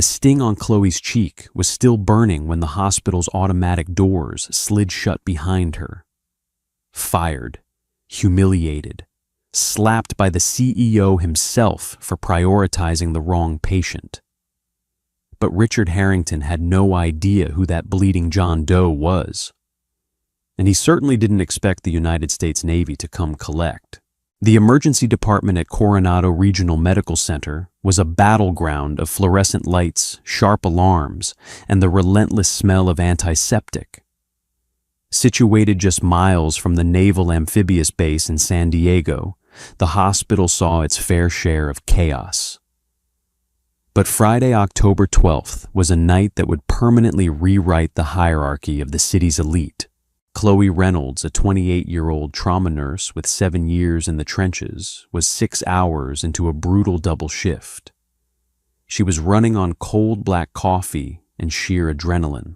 The sting on Chloe's cheek was still burning when the hospital's automatic doors slid shut behind her. Fired, humiliated, slapped by the CEO himself for prioritizing the wrong patient. But Richard Harrington had no idea who that bleeding John Doe was. And he certainly didn't expect the United States Navy to come collect. The emergency department at Coronado Regional Medical Center was a battleground of fluorescent lights, sharp alarms, and the relentless smell of antiseptic. Situated just miles from the Naval Amphibious Base in San Diego, the hospital saw its fair share of chaos. But Friday, October 12th, was a night that would permanently rewrite the hierarchy of the city's elite. Chloe Reynolds, a 28-year-old trauma nurse with 7 years in the trenches, was 6 hours into a brutal double shift. She was running on cold black coffee and sheer adrenaline.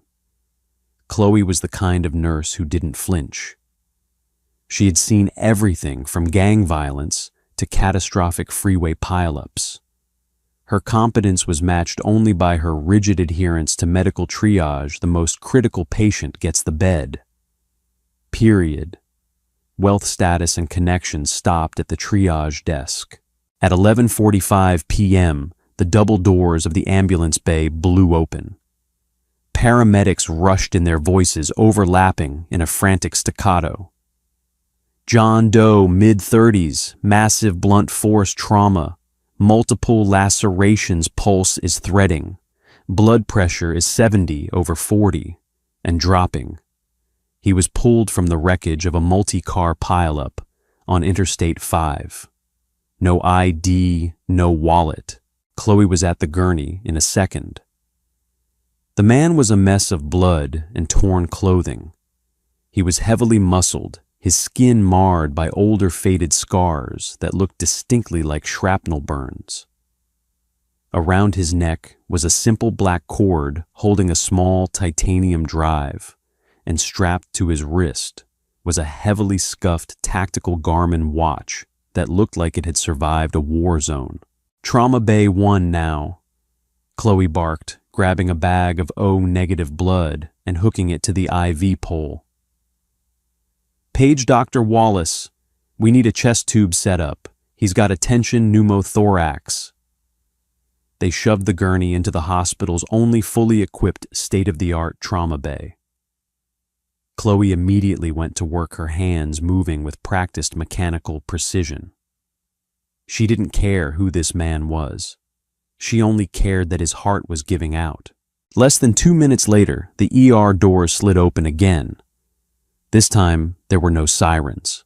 Chloe was the kind of nurse who didn't flinch. She had seen everything from gang violence to catastrophic freeway pileups. Her competence was matched only by her rigid adherence to medical triage. The most critical patient gets the bed. Period. Wealth status and connections stopped at the triage desk. At 11:45 p.m., the double doors of the ambulance bay blew open. Paramedics rushed in, their voices overlapping in a frantic staccato. John Doe, mid-30s, massive blunt force trauma, multiple lacerations, pulse is threading, blood pressure is 70/40 and dropping. He was pulled from the wreckage of a multi-car pileup on Interstate 5. No ID, no wallet. Chloe was at the gurney in a second. The man was a mess of blood and torn clothing. He was heavily muscled, his skin marred by older faded scars that looked distinctly like shrapnel burns. Around his neck was a simple black cord holding a small titanium drive, and strapped to his wrist was a heavily scuffed tactical Garmin watch that looked like it had survived a war zone. "Trauma Bay 1 now," Chloe barked, grabbing a bag of O-negative blood and hooking it to the IV pole. "Page Dr. Wallace. We need a chest tube set up. He's got a tension pneumothorax." They shoved the gurney into the hospital's only fully equipped state-of-the-art trauma bay. Chloe immediately went to work, her hands moving with practiced mechanical precision. She didn't care who this man was. She only cared that his heart was giving out. Less than 2 minutes later, the ER doors slid open again. This time, there were no sirens.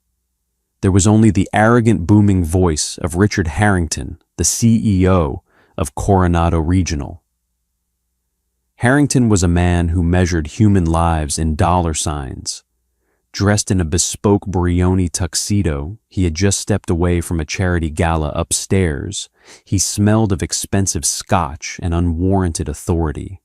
There was only the arrogant, booming voice of Richard Harrington, the CEO of Coronado Regional. Harrington was a man who measured human lives in dollar signs. Dressed in a bespoke Brioni tuxedo, he had just stepped away from a charity gala upstairs. He smelled of expensive scotch and unwarranted authority.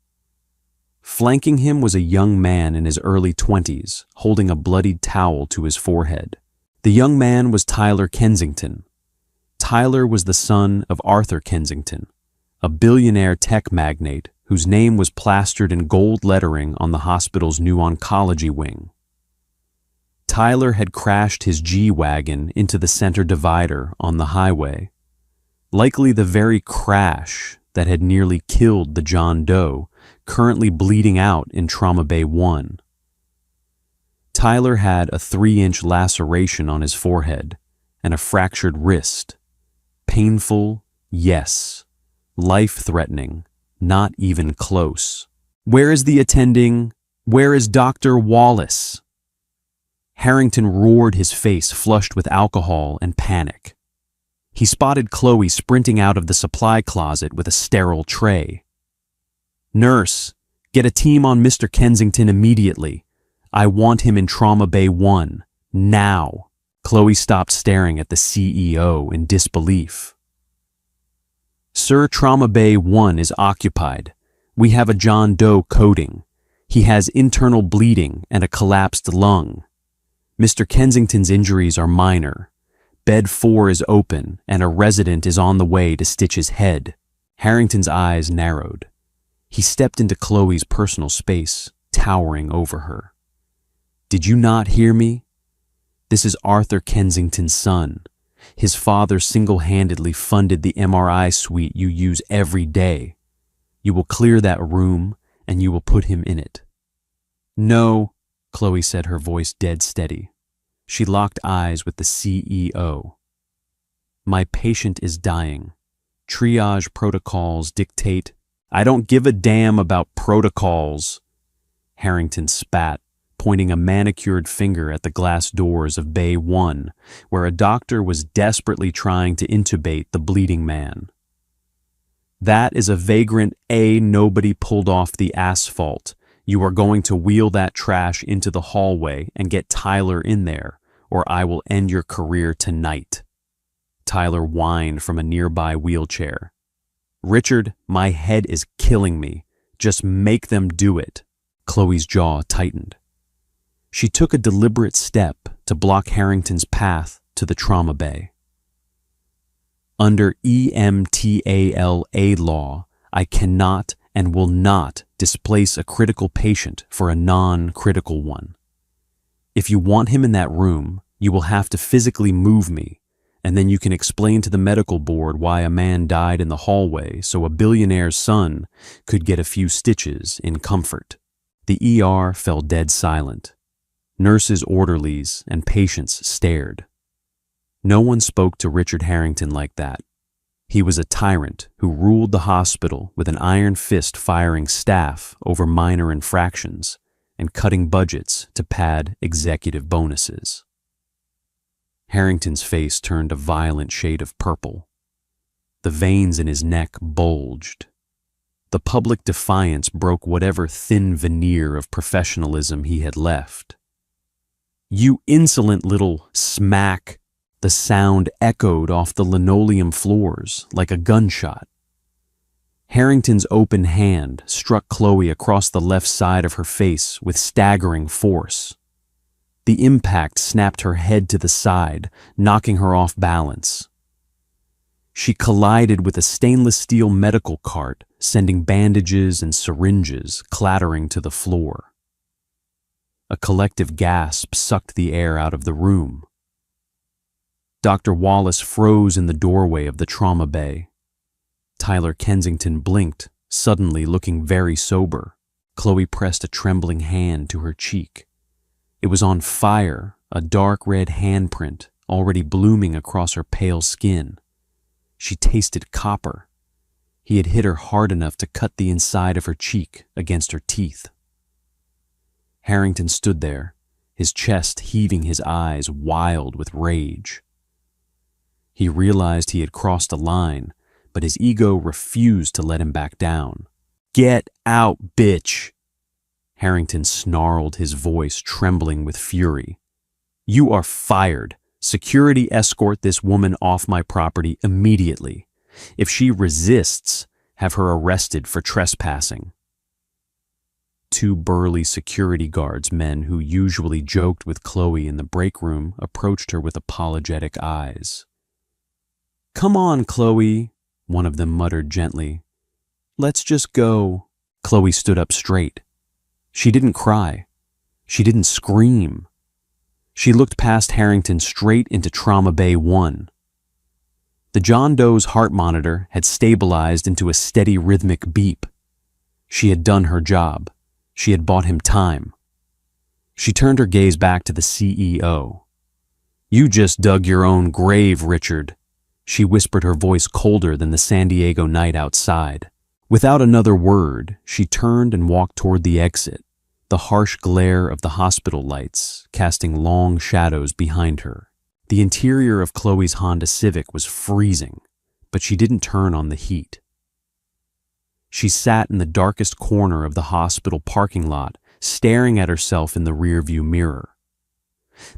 Flanking him was a young man in his early 20s, holding a bloodied towel to his forehead. The young man was Tyler Kensington. Tyler was the son of Arthur Kensington, a billionaire tech magnate whose name was plastered in gold lettering on the hospital's new oncology wing. Tyler had crashed his G-Wagon into the center divider on the highway, likely the very crash that had nearly killed the John Doe, currently bleeding out in Trauma Bay 1. Tyler had a 3-inch laceration on his forehead and a fractured wrist. Painful, yes. Life-threatening, not even close. "Where is the attending? Where is Dr. Wallace?" Harrington roared, his face flushed with alcohol and panic. He spotted Chloe sprinting out of the supply closet with a sterile tray. "Nurse, get a team on Mr. Kensington immediately. I want him in Trauma Bay 1, now." Chloe stopped staring at the CEO in disbelief. "Sir, Trauma Bay 1 is occupied. We have a John Doe coding. He has internal bleeding and a collapsed lung. Mr. Kensington's injuries are minor. Bed 4 is open and a resident is on the way to stitch his head." Harrington's eyes narrowed. He stepped into Chloe's personal space, towering over her. "Did you not hear me? This is Arthur Kensington's son. His father single-handedly funded the MRI suite you use every day. You will clear that room, and you will put him in it." "No," Chloe said, her voice dead steady. She locked eyes with the CEO. "My patient is dying. Triage protocols dictate—" "I don't give a damn about protocols," Harrington spat, pointing a manicured finger at the glass doors of Bay 1, where a doctor was desperately trying to intubate the bleeding man. "That is a vagrant nobody pulled off the asphalt. You are going to wheel that trash into the hallway and get Tyler in there, or I will end your career tonight." Tyler whined from a nearby wheelchair. "Richard, my head is killing me. Just make them do it." Chloe's jaw tightened. She took a deliberate step to block Harrington's path to the trauma bay. "Under EMTALA law, I cannot and will not displace a critical patient for a non-critical one. If you want him in that room, you will have to physically move me, and then you can explain to the medical board why a man died in the hallway so a billionaire's son could get a few stitches in comfort." The ER fell dead silent. Nurses, orderlies, and patients stared. No one spoke to Richard Harrington like that. He was a tyrant who ruled the hospital with an iron fist, firing staff over minor infractions and cutting budgets to pad executive bonuses. Harrington's face turned a violent shade of purple. The veins in his neck bulged. The public defiance broke whatever thin veneer of professionalism he had left. "You insolent little smack!" The sound echoed off the linoleum floors like a gunshot. Harrington's open hand struck Chloe across the left side of her face with staggering force. The impact snapped her head to the side, knocking her off balance. She collided with a stainless steel medical cart, sending bandages and syringes clattering to the floor. A collective gasp sucked the air out of the room. Dr. Wallace froze in the doorway of the trauma bay. Tyler Kensington blinked, suddenly looking very sober. Chloe pressed a trembling hand to her cheek. It was on fire, a dark red handprint already blooming across her pale skin. She tasted copper. He had hit her hard enough to cut the inside of her cheek against her teeth. Harrington stood there, his chest heaving, his eyes wild with rage. He realized he had crossed a line, but his ego refused to let him back down. "Get out, bitch!" Harrington snarled, his voice trembling with fury. "You are fired. Security escort this woman off my property immediately. If she resists, have her arrested for trespassing." Two burly security guards, men who usually joked with Chloe in the break room, approached her with apologetic eyes. "Come on, Chloe," one of them muttered gently. "Let's just go." Chloe stood up straight. She didn't cry. She didn't scream. She looked past Harrington straight into Trauma Bay 1. The John Doe's heart monitor had stabilized into a steady rhythmic beep. She had done her job. She had bought him time. She turned her gaze back to the CEO. "You just dug your own grave, Richard." She whispered, her voice colder than the San Diego night outside. Without another word, she turned and walked toward the exit, the harsh glare of the hospital lights casting long shadows behind her. The interior of Chloe's Honda Civic was freezing, but she didn't turn on the heat. She sat in the darkest corner of the hospital parking lot, staring at herself in the rearview mirror.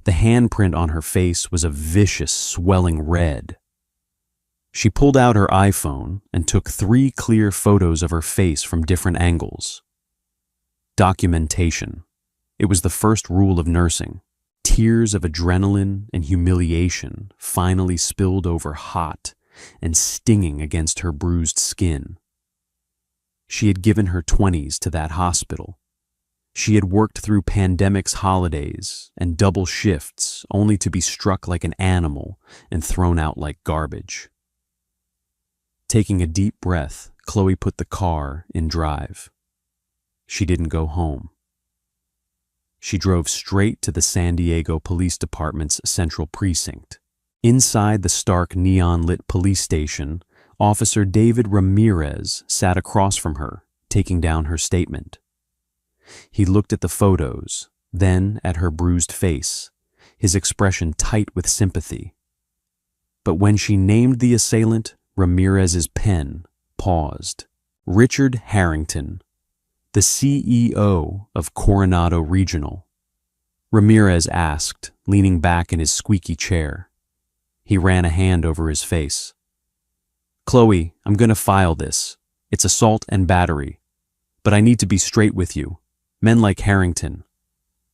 The handprint on her face was a vicious, swelling red. She pulled out her iPhone and took 3 clear photos of her face from different angles. Documentation. It was the first rule of nursing. Tears of adrenaline and humiliation finally spilled over hot and stinging against her bruised skin. She had given her 20s to that hospital. She had worked through pandemic's holidays and double shifts only to be struck like an animal and thrown out like garbage. Taking a deep breath, Chloe put the car in drive. She didn't go home. She drove straight to the San Diego Police Department's Central Precinct. Inside the stark neon-lit police station, Officer David Ramirez sat across from her, taking down her statement. He looked at the photos, then at her bruised face, his expression tight with sympathy. But when she named the assailant, Ramirez's pen paused. Richard Harrington, the CEO of Coronado Regional. Ramirez asked, leaning back in his squeaky chair. He ran a hand over his face. Chloe, I'm going to file this. It's assault and battery. But I need to be straight with you. Men like Harrington.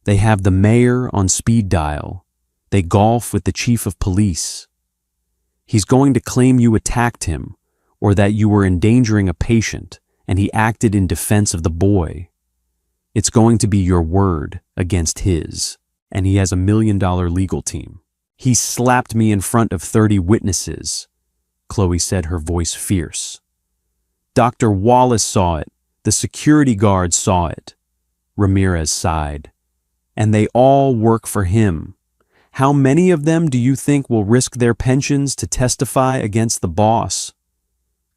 They have the mayor on speed dial. They golf with the chief of police. He's going to claim you attacked him or that you were endangering a patient and he acted in defense of the boy. It's going to be your word against his, and he has $1 million legal team. He slapped me in front of 30 witnesses, Chloe said, her voice fierce. Dr. Wallace saw it. The security guards saw it. Ramirez sighed. And they all work for him. How many of them do you think will risk their pensions to testify against the boss?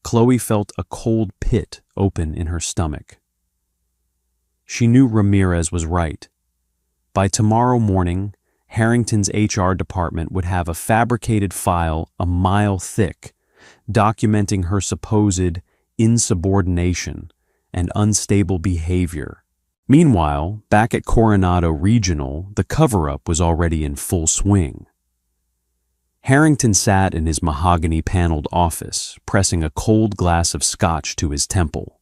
Chloe felt a cold pit open in her stomach. She knew Ramirez was right. By tomorrow morning, Harrington's HR department would have a fabricated file a mile thick, documenting her supposed insubordination and unstable behavior. Meanwhile, back at Coronado Regional, the cover-up was already in full swing. Harrington sat in his mahogany-paneled office, pressing a cold glass of scotch to his temple.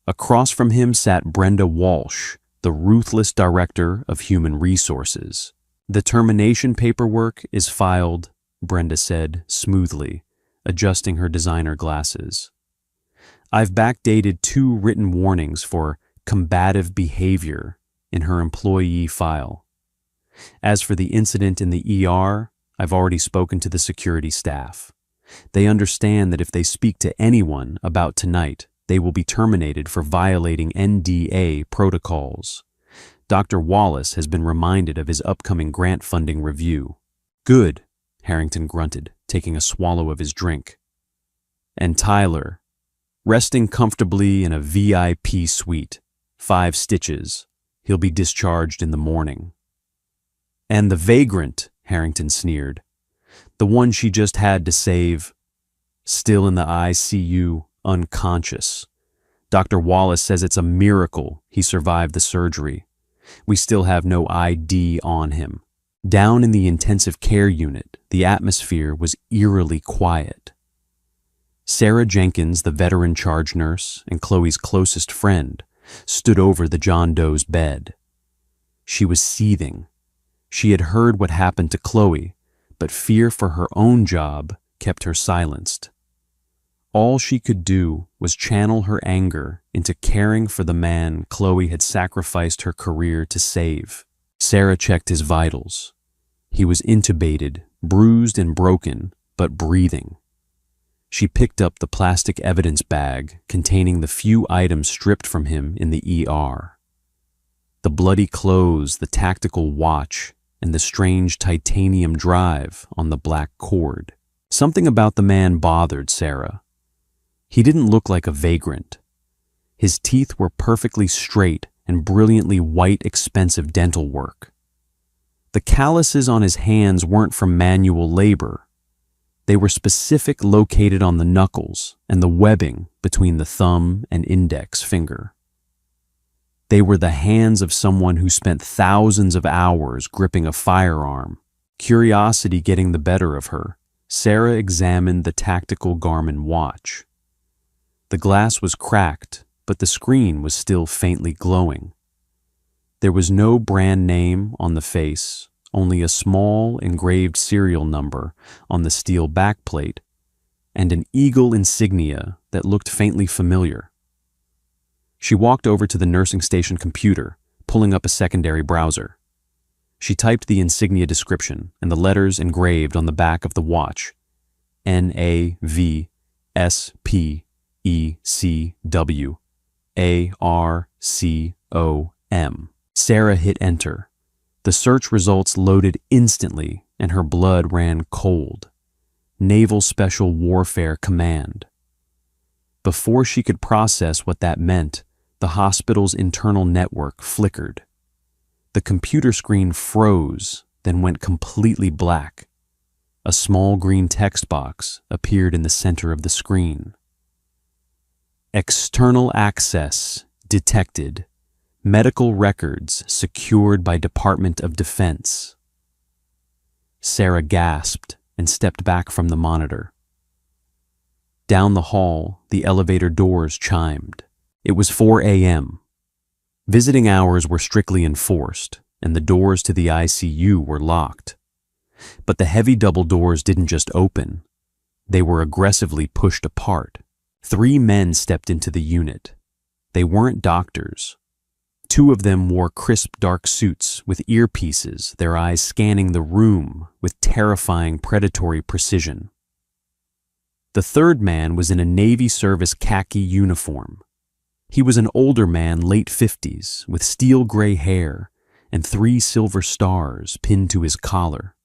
Across from him sat Brenda Walsh, the ruthless director of human resources. The termination paperwork is filed, Brenda said smoothly, adjusting her designer glasses. I've backdated 2 written warnings for combative behavior in her employee file. As for the incident in the ER, I've already spoken to the security staff. They understand that if they speak to anyone about tonight, they will be terminated for violating NDA protocols. Dr. Wallace has been reminded of his upcoming grant funding review. Good, Harrington grunted, taking a swallow of his drink. And Tyler, resting comfortably in a VIP suite, 5 stitches. He'll be discharged in the morning. And the vagrant, Harrington sneered. The one she just had to save. Still in the ICU, unconscious. Dr. Wallace says it's a miracle he survived the surgery. We still have no ID on him. Down in the intensive care unit, the atmosphere was eerily quiet. Sarah Jenkins, the veteran charge nurse and Chloe's closest friend, stood over the John Doe's bed. She was seething. She had heard what happened to Chloe, but fear for her own job kept her silenced. All she could do was channel her anger into caring for the man Chloe had sacrificed her career to save. Sarah checked his vitals. He was intubated, bruised and broken, but breathing. She picked up the plastic evidence bag containing the few items stripped from him in the ER. The bloody clothes, the tactical watch, and the strange titanium drive on the black cord. Something about the man bothered Sarah. He didn't look like a vagrant. His teeth were perfectly straight and brilliantly white, expensive dental work. The calluses on his hands weren't from manual labor. They were specific, located on the knuckles and the webbing between the thumb and index finger. They were the hands of someone who spent thousands of hours gripping a firearm. Curiosity getting the better of her, Sarah examined the tactical Garmin watch. The glass was cracked, but the screen was still faintly glowing. There was no brand name on the face, only a small engraved serial number on the steel backplate, and an eagle insignia that looked faintly familiar. She walked over to the nursing station computer, pulling up a secondary browser. She typed the insignia description and the letters engraved on the back of the watch. NAVSPECWARCOM. Sarah hit enter. The search results loaded instantly and her blood ran cold. Naval Special Warfare Command. Before she could process what that meant, the hospital's internal network flickered. The computer screen froze, then went completely black. A small green text box appeared in the center of the screen. External access detected. Medical records secured by Department of Defense. Sarah gasped and stepped back from the monitor. Down the hall, the elevator doors chimed. It was 4 a.m. Visiting hours were strictly enforced, and the doors to the ICU were locked. But the heavy double doors didn't just open. They were aggressively pushed apart. 3 men stepped into the unit. They weren't doctors. 2 of them wore crisp dark suits with earpieces, their eyes scanning the room with terrifying predatory precision. The 3rd man was in a Navy service khaki uniform. He was an older man, late 50s, with steel gray hair and 3 silver stars pinned to his collar.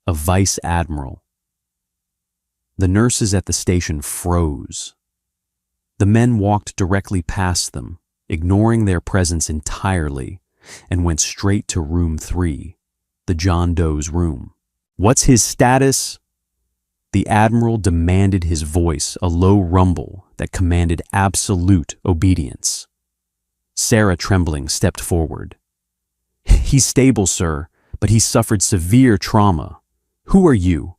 A vice admiral. The nurses at the station froze. The men walked directly past them, ignoring their presence entirely, and went straight to room 3, the John Doe's room. "What's his status?" The admiral demanded, his voice a low rumble that commanded absolute obedience. Sarah, trembling, stepped forward. "He's stable, sir, but he suffered severe trauma. Who are you?"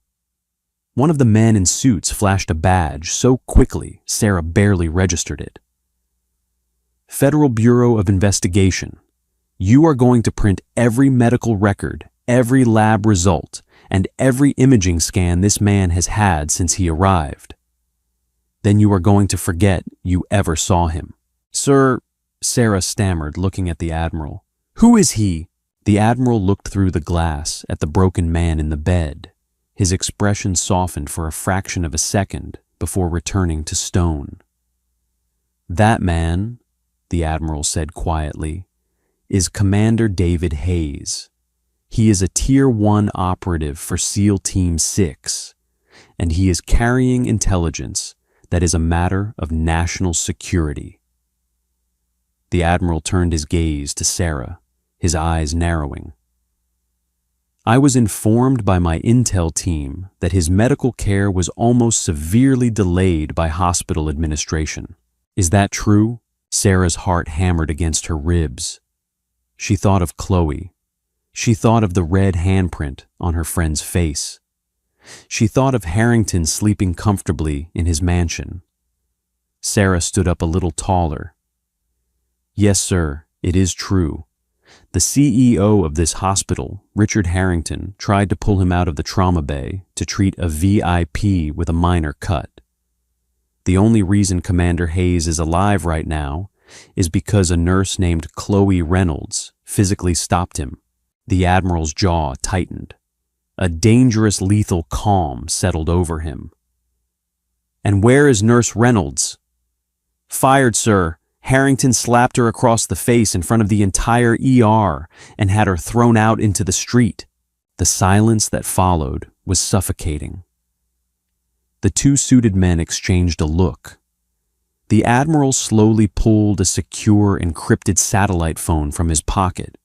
One of the men in suits flashed a badge so quickly Sarah barely registered it. "Federal Bureau of Investigation. You are going to print every medical record, every lab result, and every imaging scan this man has had since he arrived. Then you are going to forget you ever saw him." "Sir," Sarah stammered, looking at the admiral. "Who is he?" The admiral looked through the glass at the broken man in the bed. His expression softened for a fraction of a second before returning to stone. "That man," the admiral said quietly, "is Commander David Hayes. He is a Tier 1 operative for SEAL Team 6, and he is carrying intelligence that is a matter of national security." The admiral turned his gaze to Sarah, his eyes narrowing. "I was informed by my intel team that his medical care was almost severely delayed by hospital administration. Is that true?" Sarah's heart hammered against her ribs. She thought of Chloe. She thought of the red handprint on her friend's face. She thought of Harrington sleeping comfortably in his mansion. Sarah stood up a little taller. "Yes, sir, it is true. The CEO of this hospital, Richard Harrington, tried to pull him out of the trauma bay to treat a VIP with a minor cut. The only reason Commander Hayes is alive right now is because a nurse named Chloe Reynolds physically stopped him." The admiral's jaw tightened. A dangerous, lethal calm settled over him. "And where is Nurse Reynolds?" "Fired, sir. Harrington slapped her across the face in front of the entire ER and had her thrown out into the street." The silence that followed was suffocating. The 2 suited men exchanged a look. The admiral slowly pulled a secure, encrypted satellite phone from his pocket.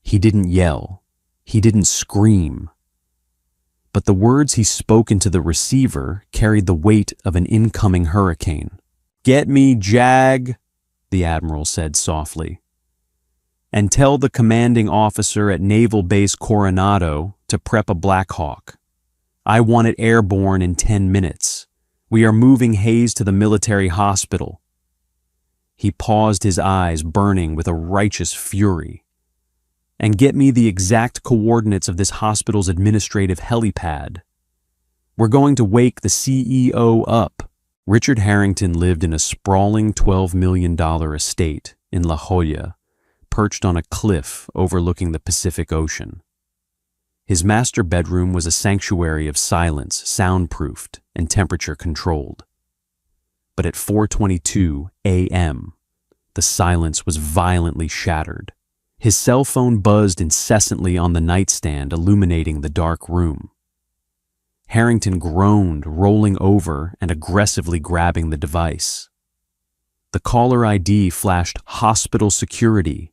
He didn't yell. He didn't scream. But the words he spoke into the receiver carried the weight of an incoming hurricane. "Get me JAG," the admiral said softly. "And tell the commanding officer at Naval Base Coronado to prep a Black Hawk. I want it airborne in 10 minutes. We are moving Hayes to the military hospital." He paused, his eyes burning with a righteous fury. "And get me the exact coordinates of this hospital's administrative helipad. We're going to wake the CEO up. Richard Harrington lived in a sprawling $12 million estate in La Jolla, perched on a cliff overlooking the Pacific Ocean. His master bedroom was a sanctuary of silence, soundproofed and temperature-controlled. But at 4:22 a.m., the silence was violently shattered. His cell phone buzzed incessantly on the nightstand, illuminating the dark room. Harrington groaned, rolling over and aggressively grabbing the device. The caller ID flashed hospital security.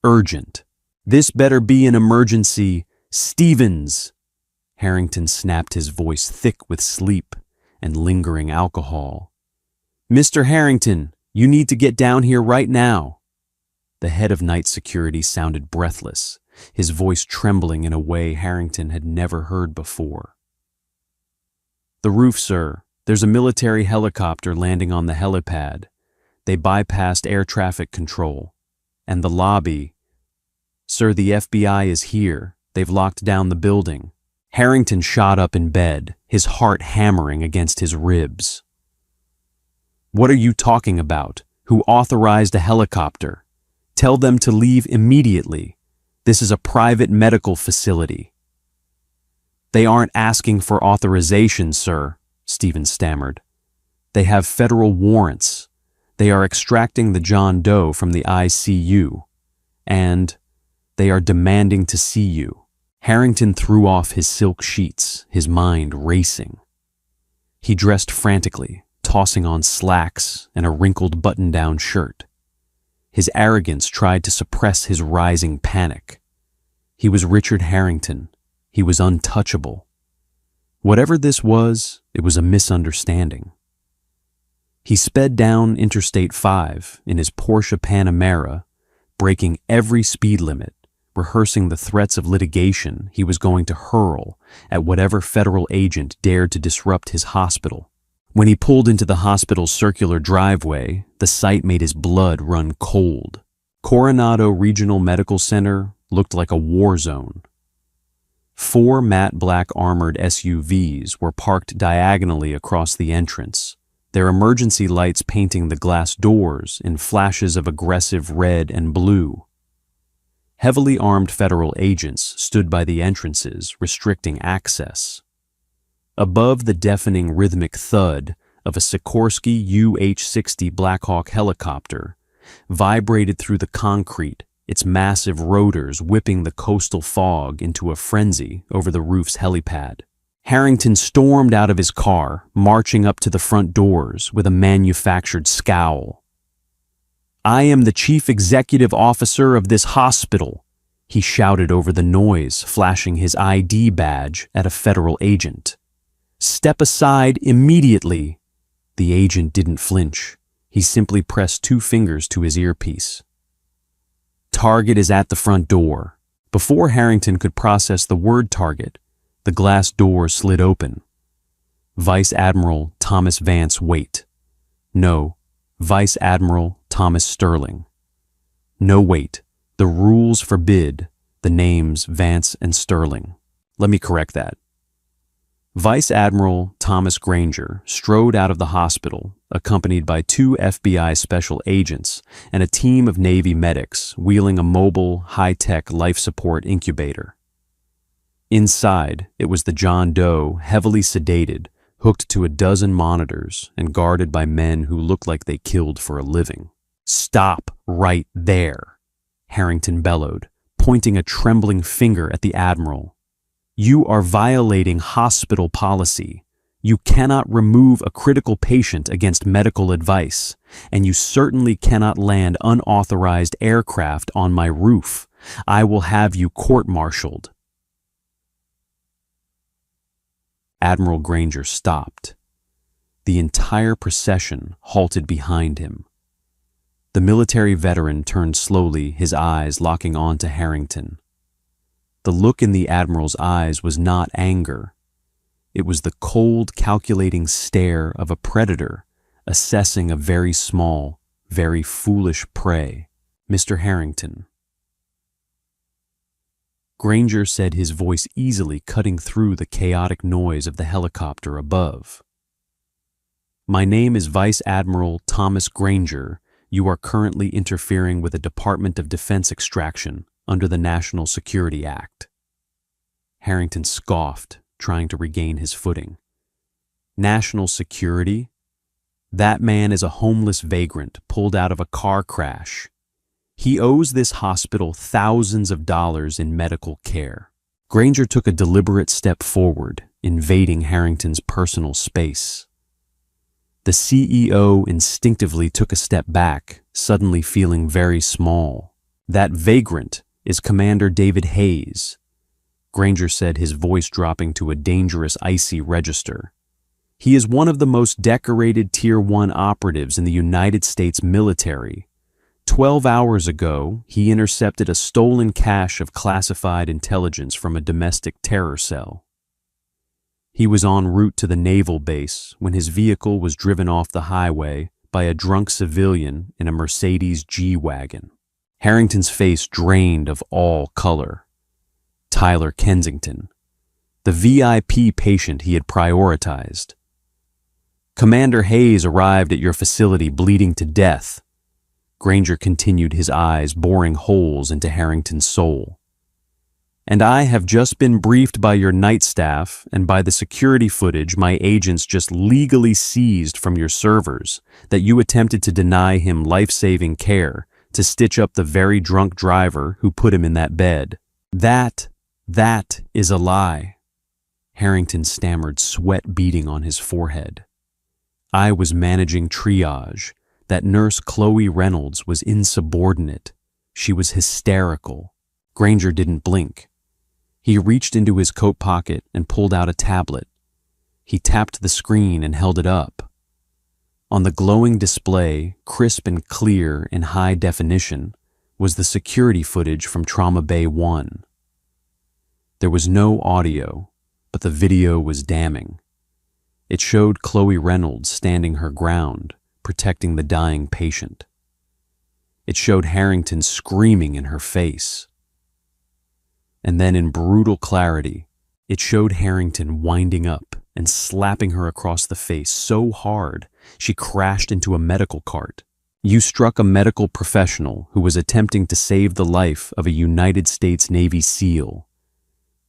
Urgent. This better be an emergency. Stevens! Harrington snapped, his voice thick with sleep and lingering alcohol. Mr. Harrington, you need to get down here right now. The head of night security sounded breathless, his voice trembling in a way Harrington had never heard before. The roof, sir. There's a military helicopter landing on the helipad. They bypassed air traffic control. And the lobby. Sir, the FBI is here. They've locked down the building. Harrington shot up in bed, his heart hammering against his ribs. What are you talking about? Who authorized a helicopter? Tell them to leave immediately. This is a private medical facility. They aren't asking for authorization, sir, Stevens stammered. They have federal warrants. They are extracting the John Doe from the ICU. And they are demanding to see you. Harrington threw off his silk sheets, his mind racing. He dressed frantically, tossing on slacks and a wrinkled button-down shirt. His arrogance tried to suppress his rising panic. He was Richard Harrington. He was untouchable. Whatever this was, it was a misunderstanding. He sped down Interstate 5 in his Porsche Panamera, breaking every speed limit, rehearsing the threats of litigation he was going to hurl at whatever federal agent dared to disrupt his hospital. When he pulled into the hospital's circular driveway, the sight made his blood run cold. Coronado Regional Medical Center looked like a war zone. 4 matte black armored SUVs were parked diagonally across the entrance, their emergency lights painting the glass doors in flashes of aggressive red and blue. Heavily armed federal agents stood by the entrances, restricting access. Above the deafening rhythmic thud of a Sikorsky UH-60 Blackhawk helicopter vibrated through the concrete, its massive rotors whipping the coastal fog into a frenzy over the roof's helipad. Harrington stormed out of his car, marching up to the front doors with a manufactured scowl. "I am the chief executive officer of this hospital," he shouted over the noise, flashing his ID badge at a federal agent. "Step aside immediately." The agent didn't flinch. He simply pressed 2 fingers to his earpiece. "Target is at the front door." Before Harrington could process the word target, the glass door slid open. Vice Admiral Thomas Vance Waite. No, Vice Admiral Thomas Sterling. No, wait. The rules forbid the names Vance and Sterling. Let me correct that. Vice Admiral Thomas Granger strode out of the hospital, accompanied by 2 FBI special agents and a team of Navy medics wheeling a mobile, high-tech life support incubator. Inside, it was the John Doe, heavily sedated, hooked to a dozen monitors and guarded by men who looked like they killed for a living. "Stop right there," Harrington bellowed, pointing a trembling finger at the Admiral. "You are violating hospital policy. You cannot remove a critical patient against medical advice, and you certainly cannot land unauthorized aircraft on my roof. I will have you court-martialed." Admiral Granger stopped. The entire procession halted behind him. The military veteran turned slowly, his eyes locking on to Harrington. The look in the Admiral's eyes was not anger. It was the cold, calculating stare of a predator assessing a very small, very foolish prey. "Mr. Harrington." Granger said, his voice easily cutting through the chaotic noise of the helicopter above. My name is Vice Admiral Thomas Granger. You are currently interfering with a Department of Defense extraction under the National Security Act." Harrington scoffed, trying to regain his footing. "National security? That man is a homeless vagrant pulled out of a car crash. He owes this hospital thousands of dollars in medical care." Granger took a deliberate step forward, invading Harrington's personal space. The CEO instinctively took a step back, suddenly feeling very small. "That vagrant is Commander David Hayes," Granger said, his voice dropping to a dangerous, icy register. "He is one of the most decorated Tier 1 operatives in the United States military. 12 hours ago, he intercepted a stolen cache of classified intelligence from a domestic terror cell. He was en route to the naval base when his vehicle was driven off the highway by a drunk civilian in a Mercedes G-Wagon." Harrington's face drained of all color. Tyler Kensington, the VIP patient he had prioritized. "Commander Hayes arrived at your facility bleeding to death." Granger continued, his eyes boring holes into Harrington's soul. "And I have just been briefed by your night staff and by the security footage my agents just legally seized from your servers that you attempted to deny him life-saving care to stitch up the very drunk driver who put him in that bed. That is a lie." Harrington stammered, sweat beading on his forehead. "I was managing triage. That nurse Chloe Reynolds was insubordinate. She was hysterical." Granger didn't blink. He reached into his coat pocket and pulled out a tablet. He tapped the screen and held it up. On the glowing display, crisp and clear in high definition, was the security footage from Trauma Bay 1. There was no audio, but the video was damning. It showed Chloe Reynolds standing her ground, protecting the dying patient. It showed Harrington screaming in her face. And then in brutal clarity, it showed Harrington winding up and slapping her across the face so hard she crashed into a medical cart. "You struck a medical professional who was attempting to save the life of a United States Navy SEAL,"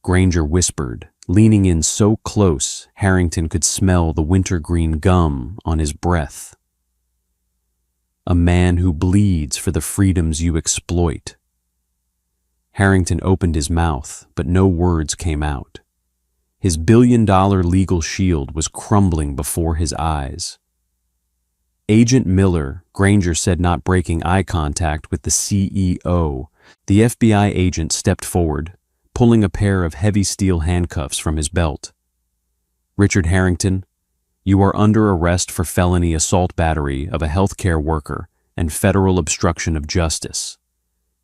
Granger whispered, leaning in so close Harrington could smell the wintergreen gum on his breath. "A man who bleeds for the freedoms you exploit." Harrington opened his mouth, but no words came out. His billion-dollar legal shield was crumbling before his eyes. "Agent Miller," Granger said, not breaking eye contact with the CEO. The FBI agent stepped forward, pulling a pair of heavy steel handcuffs from his belt. "Richard Harrington, you are under arrest for felony assault battery of a healthcare worker and federal obstruction of justice.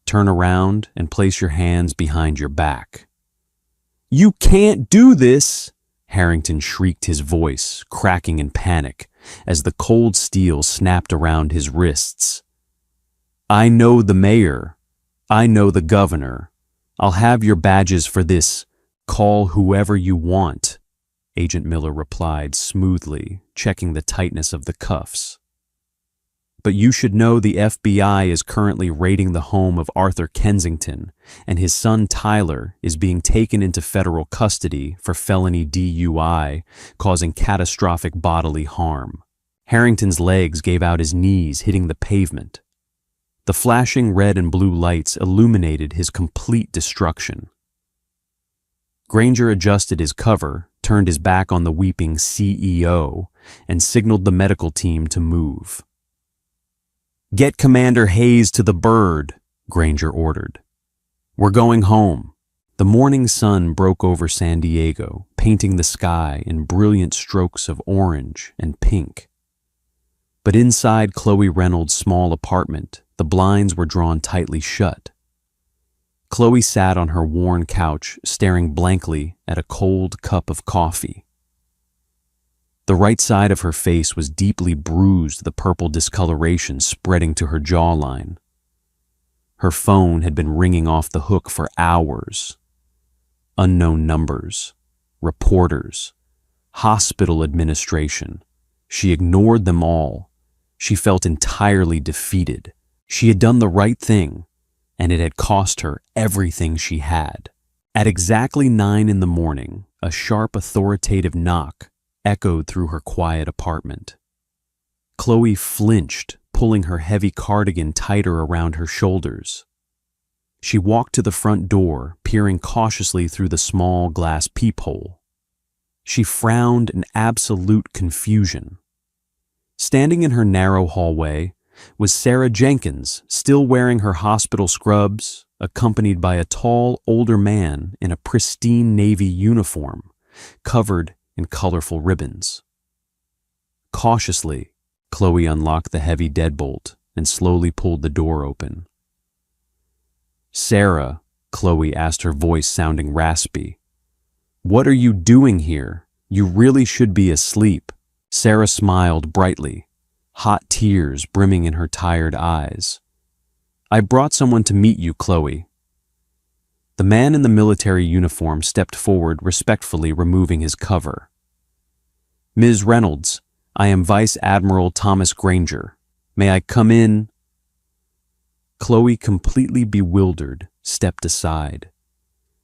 Turn around and place your hands behind your back." "You can't do this!" Harrington shrieked, his voice cracking in panic as the cold steel snapped around his wrists. "I know the mayor. I know the governor. I'll have your badges for this. Call whoever you want," Agent Miller replied smoothly, checking the tightness of the cuffs. "But you should know the FBI is currently raiding the home of Arthur Kensington, and his son Tyler is being taken into federal custody for felony DUI, causing catastrophic bodily harm." Harrington's legs gave out his knees, hitting the pavement. The flashing red and blue lights illuminated his complete destruction. Granger adjusted his cover, turned his back on the weeping CEO, and signaled the medical team to move. "Get Commander Hayes to the Bird," Granger ordered. "We're going home." The morning sun broke over San Diego, painting the sky in brilliant strokes of orange and pink. But inside Chloe Reynolds' small apartment, the blinds were drawn tightly shut. Chloe sat on her worn couch, staring blankly at a cold cup of coffee. The right side of her face was deeply bruised, the purple discoloration spreading to her jawline. Her phone had been ringing off the hook for hours. Unknown numbers, reporters, hospital administration, She ignored them all. She felt entirely defeated. She had done the right thing, and it had cost her everything she had. At exactly 9 in the morning, a sharp, authoritative knock echoed through her quiet apartment. Chloe flinched, pulling her heavy cardigan tighter around her shoulders. She walked to the front door, peering cautiously through the small glass peephole. She frowned in absolute confusion. Standing in her narrow hallway was Sarah Jenkins, still wearing her hospital scrubs, accompanied by a tall, older man in a pristine navy uniform, covered in colorful ribbons. Cautiously, Chloe unlocked the heavy deadbolt and slowly pulled the door open. "Sarah," Chloe asked, her voice sounding raspy. "What are you doing here? You really should be asleep." Sarah smiled brightly, hot tears brimming in her tired eyes. "I brought someone to meet you, Chloe." The man in the military uniform stepped forward, respectfully removing his cover. "Ms. Reynolds, I am Vice Admiral Thomas Granger. May I come in?" Chloe, completely bewildered, stepped aside.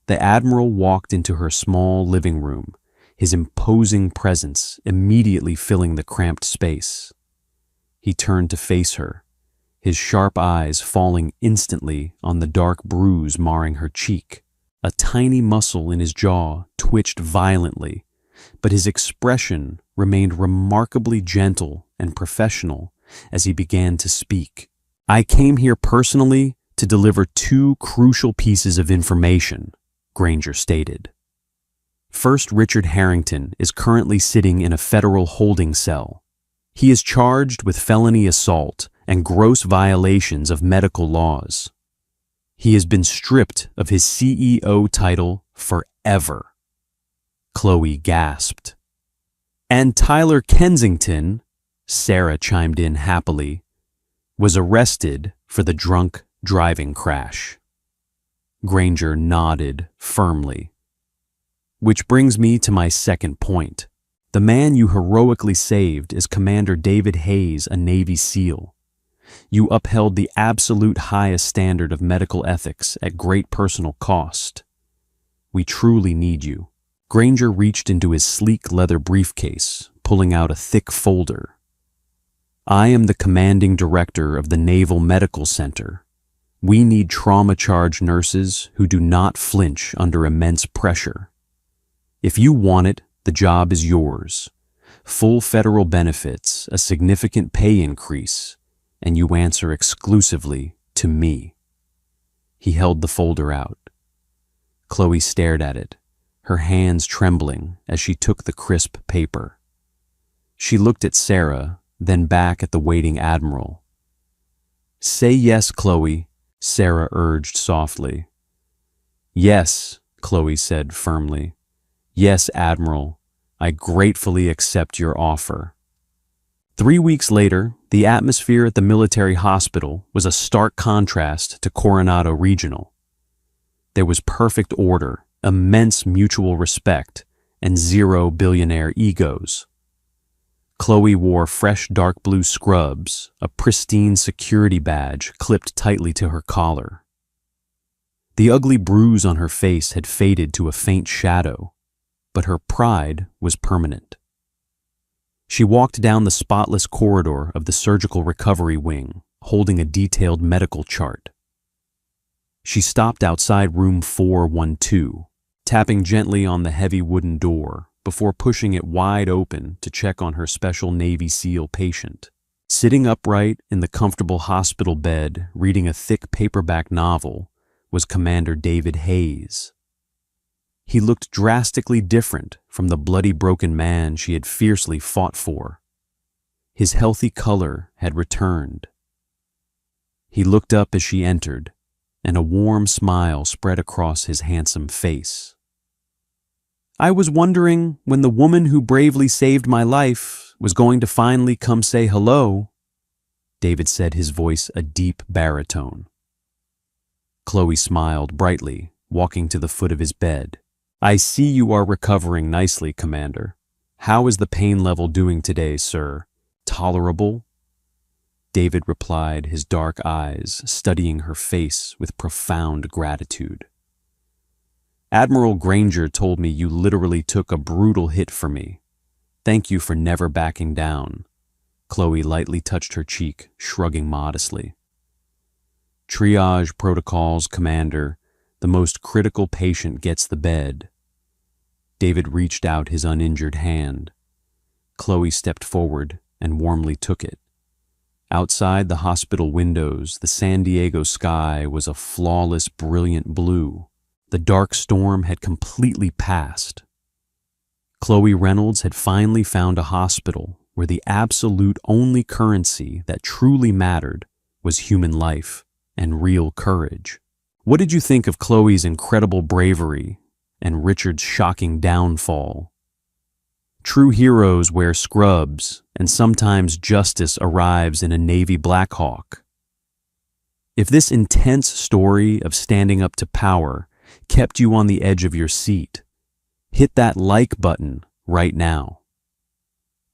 The Admiral walked into her small living room, his imposing presence immediately filling the cramped space. He turned to face her, his sharp eyes falling instantly on the dark bruise marring her cheek. A tiny muscle in his jaw twitched violently, but his expression remained remarkably gentle and professional as he began to speak. "I came here personally to deliver 2 crucial pieces of information," Granger stated. "First, Richard Harrington is currently sitting in a federal holding cell. He is charged with felony assault and gross violations of medical laws. He has been stripped of his CEO title forever." Chloe gasped. "And Tyler Kensington," Sarah chimed in happily, "was arrested for the drunk driving crash." Granger nodded firmly. "Which brings me to my second point. The man you heroically saved is Commander David Hayes, a Navy SEAL. You upheld the absolute highest standard of medical ethics at great personal cost. We truly need you." Granger reached into his sleek leather briefcase, pulling out a thick folder. "I am the commanding director of the Naval Medical Center. We need trauma-charged nurses who do not flinch under immense pressure. If you want it, the job is yours. Full federal benefits, a significant pay increase, and you answer exclusively to me." He held the folder out. Chloe stared at it, her hands trembling as she took the crisp paper. She looked at Sarah, then back at the waiting Admiral. "Say yes, Chloe," Sarah urged softly. "Yes," Chloe said firmly. "Yes, Admiral, I gratefully accept your offer." 3 weeks later, the atmosphere at the military hospital was a stark contrast to Coronado Regional. There was perfect order, immense mutual respect, and 0 billionaire egos. Chloe wore fresh dark blue scrubs, a pristine security badge clipped tightly to her collar. The ugly bruise on her face had faded to a faint shadow, but her pride was permanent. She walked down the spotless corridor of the surgical recovery wing, holding a detailed medical chart. She stopped outside room 412, tapping gently on the heavy wooden door before pushing it wide open to check on her special Navy SEAL patient. Sitting upright in the comfortable hospital bed, reading a thick paperback novel, was Commander David Hayes. He looked drastically different from the bloody broken man she had fiercely fought for. His healthy color had returned. He looked up as she entered, and a warm smile spread across his handsome face. "I was wondering when the woman who bravely saved my life was going to finally come say hello," David said, his voice a deep baritone. Chloe smiled brightly, walking to the foot of his bed. "I see you are recovering nicely, Commander. "How is the pain level doing today, sir? Tolerable?" David replied, his dark eyes studying her face with profound gratitude. "Admiral Granger told me you literally took a brutal hit for me. Thank you for never backing down." Chloe lightly touched her cheek, shrugging modestly. "Triage protocols, Commander. The most critical patient gets the bed." David reached out his uninjured hand. Chloe stepped forward and warmly took it. Outside the hospital windows, the San Diego sky was a flawless, brilliant blue. The dark storm had completely passed. Chloe Reynolds had finally found a hospital where the absolute only currency that truly mattered was human life and real courage. What did you think of Chloe's incredible bravery and Richard's shocking downfall? True heroes wear scrubs, and sometimes justice arrives in a Navy Blackhawk. If this intense story of standing up to power kept you on the edge of your seat, hit that like button right now.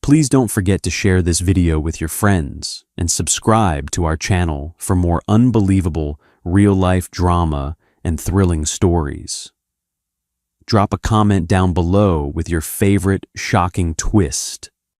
Please don't forget to share this video with your friends and subscribe to our channel for more unbelievable real-life drama and thrilling stories. Drop a comment down below with your favorite shocking twist.